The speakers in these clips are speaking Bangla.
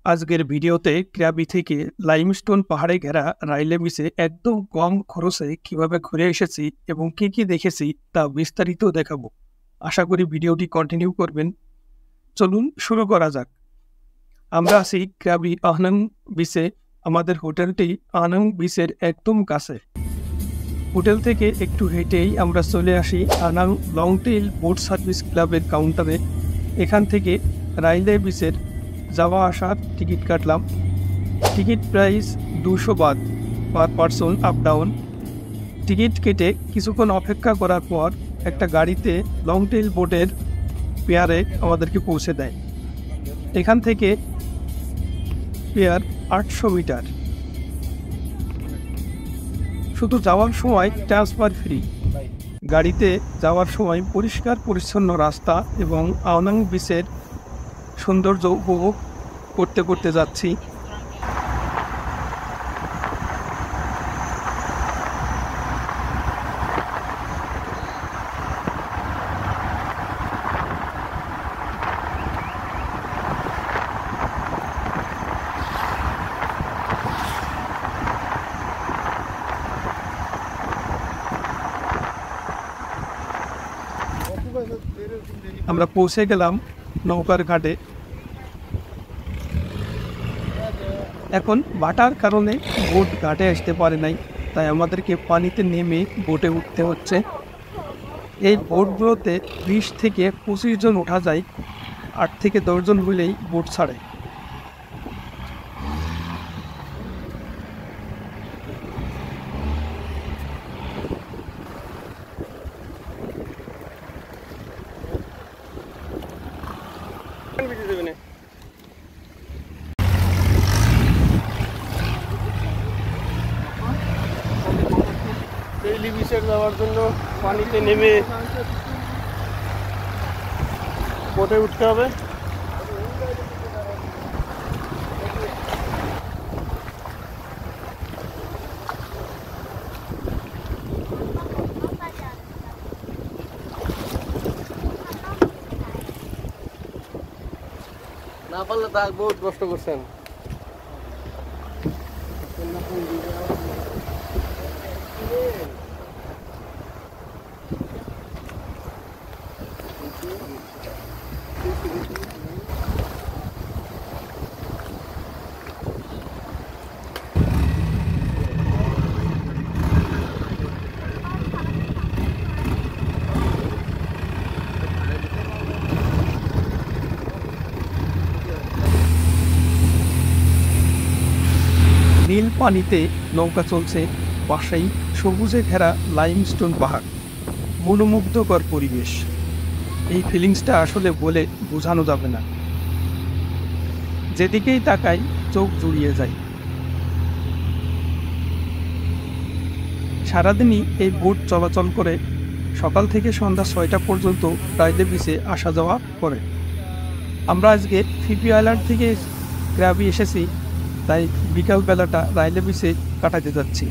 আজকের ভিডিওতে ক্রাবি থেকে লাইমস্টোন পাহাড়ে ঘেরা রাইলে বিচে একদম কম খরচে কিভাবে ঘুরে এসেছি এবং কি কি দেখেছি তা বিস্তারিত দেখাবো। আশা করি ভিডিওটি কন্টিনিউ করবেন। চলুন শুরু করা যাক। আমরা আছি ক্রাবি আহনাং বিচে। আমাদের হোটেলটি আহনাং বিচের একদম কাছে। হোটেল থেকে একটু হেঁটেই আমরা চলে আসি আহনাং লংটেইল বোট সার্ভিস ক্লাবের কাউন্টারে। এখান থেকে রাইলে বিচের যাওয়া আসার টিকিট কাটলাম। টিকিট প্রাইস 200 বাদ per person up down. Ticket কেটে কিছুক্ষণ অপেক্ষা করার পর একটা গাড়িতে লংটেইল বোটের পেয়ারে আমাদেরকে পৌঁছে দেয়। এখান থেকে পেয়ার 800 মিটার। শুধু যাওয়ার সময় ট্রান্সফার ফ্রি। গাড়িতে যাওয়ার সময় পরিষ্কার পরিচ্ছন্ন রাস্তা এবং আহনাং বিচের সৌন্দর্য উপভোগ করতে করতে যাচ্ছি। আমরা পৌঁছে গেলাম নৌকার ঘাটে। এখন ভাটার কারণে বোট ঘাটে আসতে পারে নাই, তাই আমাদেরকে পানিতে নেমে বোটে উঠতে হচ্ছে। এই বোটগুলোতে 20 থেকে 25 জন ওঠা যায়। 8 থেকে 10 জন হলেই বোট ছাড়ে। ডেইলি বিচে যাওয়ার জন্য পানিতে নেমে বোটে উঠতে হবে। না পারলে তা বহুত কষ্ট করছেন। নীল পানিতে নৌকা চলছে, পাশেই সবুজে ঘেরা লাইমস্টোন পাহাড়। মনোমুগ্ধকর পরিবেশ। এই ফিলিংসটা আসলে বলে বোঝানো যাবে না। যেদিকেই তাকাই চোখ জুড়িয়ে যায়। সারাদিনই এই বোট চলাচল করে। সকাল থেকে সন্ধ্যা 6টা পর্যন্ত রাইলে বিচে আসা যাওয়া করে। আমরা আজকে ফিফি আইল্যান্ড থেকে ক্রাবি এসেছি, তাই বিকালবেলাটা রাইলে বিচে কাটাতে যাচ্ছি।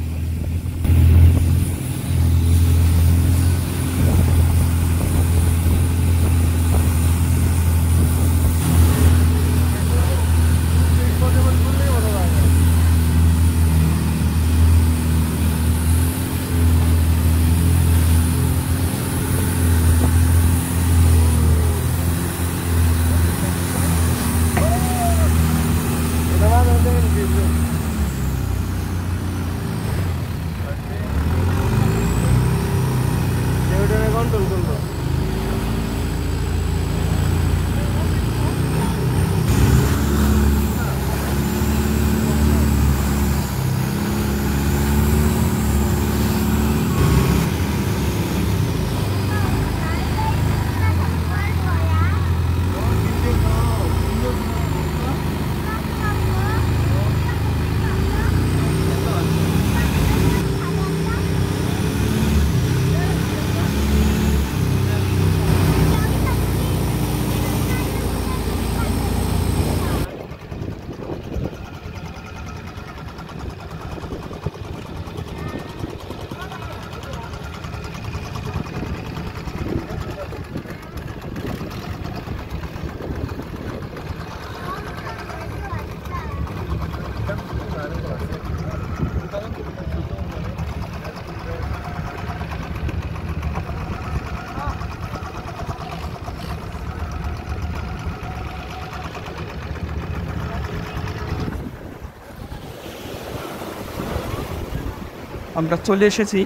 আমরা চলে এসেছি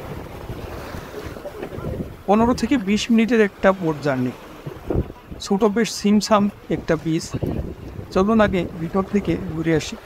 15 থেকে 20 মিনিটের একটা বোট জার্নি। ছোট বেশ সিমসাম একটা বিচ। চলুন আগে ভিতর থেকে ঘুরে আসি।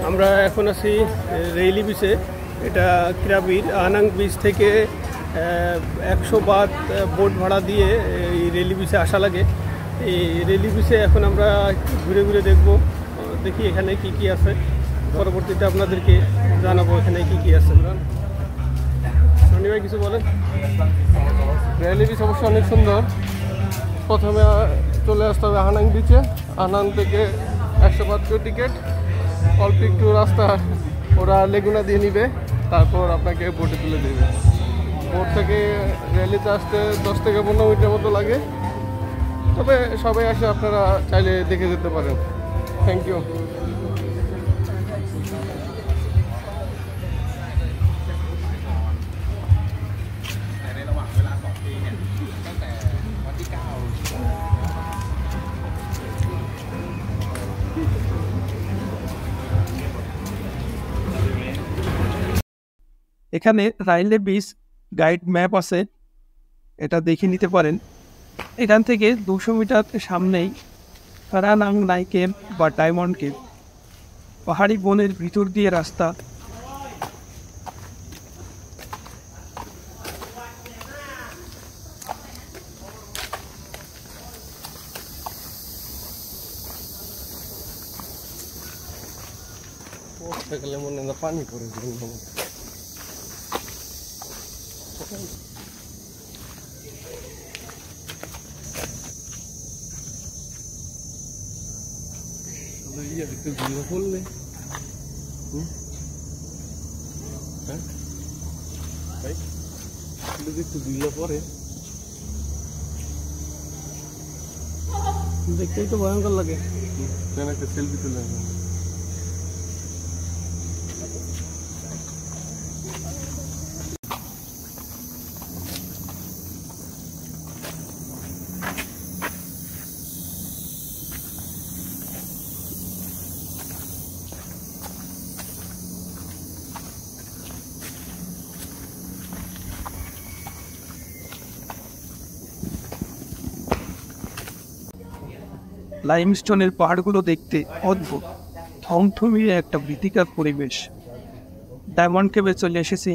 আমরা এখন আছি রেইলি বিচে। এটা ক্রাবির আনাং বিচ থেকে 100 বাত বোট ভাড়া দিয়ে এই রেইলি বিচে আসা লাগে। এই রেইলি বিচে এখন আমরা ঘুরে ঘুরে দেখি এখানে কি কি আছে। পরবর্তীতে আপনাদেরকে জানাবো এখানে কি কি আছে। রনি ভাই কিছু বলেন। রেইলি বিচ অবশ্যই অনেক সুন্দর। প্রথমে চলে আসতে হবে আনাং বিচে। আনাং থেকে 100 বাত করে টিকিট। অল্প একটু রাস্তা ওরা লেগুনা দিয়ে নিবে, তারপর আপনাকে বোটে তুলে দেবে। বোট থেকে রেলিতে আসতে 10 থেকে 15 মিনিটের মতো লাগে। তবে সবাই আসে, আপনারা চাইলে দেখে যেতে পারেন। Thank you. এখানে রাইলে বিচ গাইড ম্যাপ আছে, এটা দেখে নিতে পারেন। এখান থেকে 200 মিটার সামনেই ফারানাং নাই কেভ বা ডায়মন্ড কেভ। পাহাড়ি বনের ভিতর দিয়ে রাস্তা। পানি পড়ে বললে একটু দিলে পরে দেখতেই তো ভয়ঙ্কর লাগে। একটা সেলফি তুলে লাইমস্টোনের পাহাড়গুলো দেখতে অদ্ভুত, থমথমিয়ে একটা ভীতিকর পরিবেশ। ডায়মন্ড কেভে চলে এসেছি।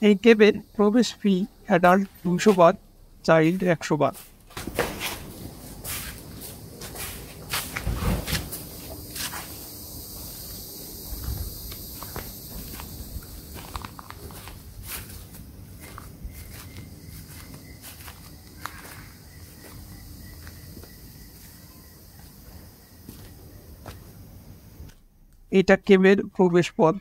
এই কেভের প্রবেশ ফি অ্যাডাল্ট 200 বাত, চাইল্ড 100 বাত। এটা কেভের প্রবেশ পথ।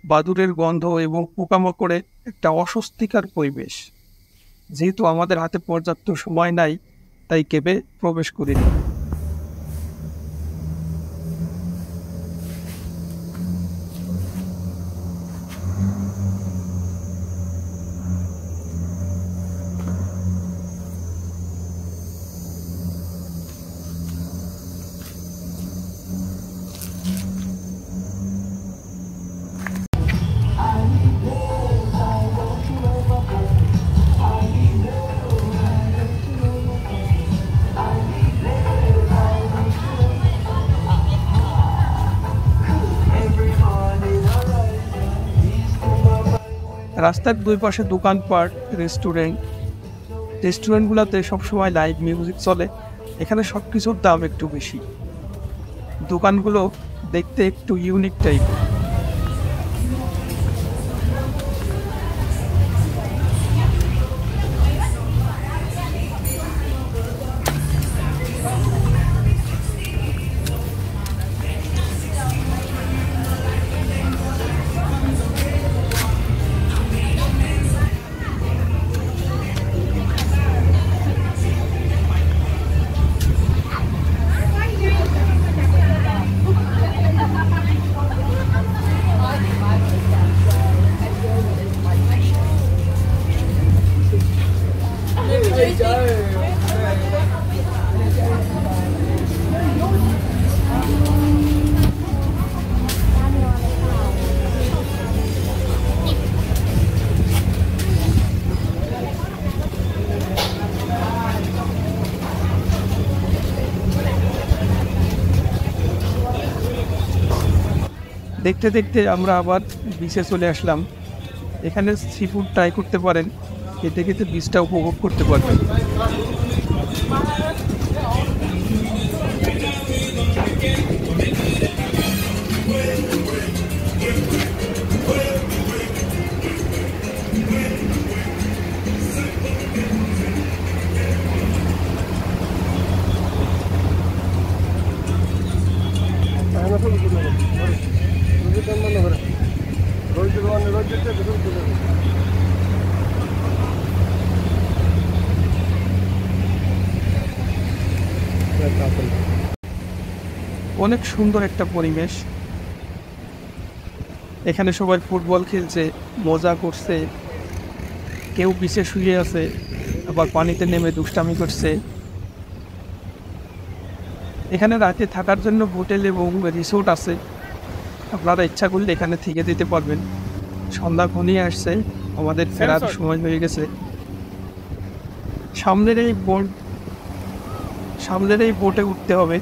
বাদুড়ের গন্ধ এবং পোকামাকড়ের একটা অস্বস্তিকর পরিবেশ। যেহেতু আমাদের হাতে পর্যাপ্ত সময় নাই, তাই কেভে প্রবেশ করিনি। রাস্তার দুই পাশে দোকানপাট, রেস্টুরেন্ট। রেস্টুরেন্টগুলোতে সবসময় লাইভ মিউজিক চলে, এখানে সব কিছুর দাম একটু বেশি। দোকানগুলো দেখতে একটু ইউনিক টাইপের। দেখতে দেখতে আমরা আবার বিচে চলে আসলাম। এখানে সি ফুড ট্রাই করতে পারেন, খেতে খেতে বিচটা উপভোগ করতে পারবেন। অনেক সুন্দর একটা পরিবেশ। এখানে সবাই ফুটবল খেলছে, মজা করছে, কেউ বিচে শুয়ে আছে, আবার পানিতে নেমে দুষ্টামি করছে। এখানে রাতে থাকার জন্য হোটেল এবং রিসোর্ট আছে, আপনারা ইচ্ছা করলে এখানে থেকে যেতে পারবেন। সন্ধ্যা ঘনিয়ে আসছে, আমাদের ফেরার সময় হয়ে গেছে। সামনের এই বোটে উঠতে হবে।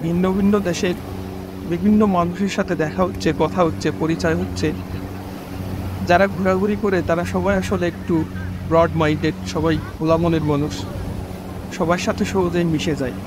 ভিন্ন ভিন্ন দেশের বিভিন্ন মানুষের সাথে দেখা হচ্ছে, কথা হচ্ছে, পরিচয় হচ্ছে। যারা ঘোরাঘুরি করে তারা সবাই আসলে একটু ব্রড মাইন্ডেড, সবাই খোলা মনের মানুষ, সবার সাথে সহজেই মিশে যায়।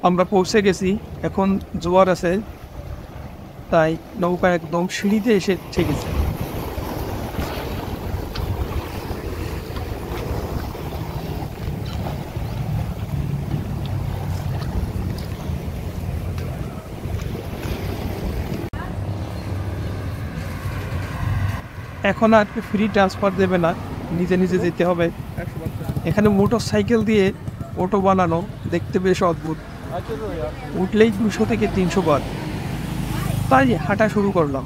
আমরা পৌঁছে গেছি, এখন জোয়ার আছে, তাই নৌকা একদম সিঁড়িতে এসে ঠেকেছে। এখন আর ফ্রি ট্রান্সফার দেবে না, নিজে নিজে যেতে হবে। এখানে মোটর সাইকেল দিয়ে অটো বানানো, দেখতে বেশ অদ্ভুত। উঠলেই 200 থেকে 300 বার। তাই হাঁটা শুরু করলাম।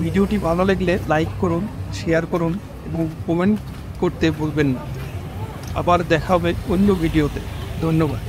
ভিডিওটি ভালো লাগলে লাইক করুন, শেয়ার করুন এবং কমেন্ট করতে ভুলবেন না। আবার দেখা হবে অন্য ভিডিওতে। ধন্যবাদ।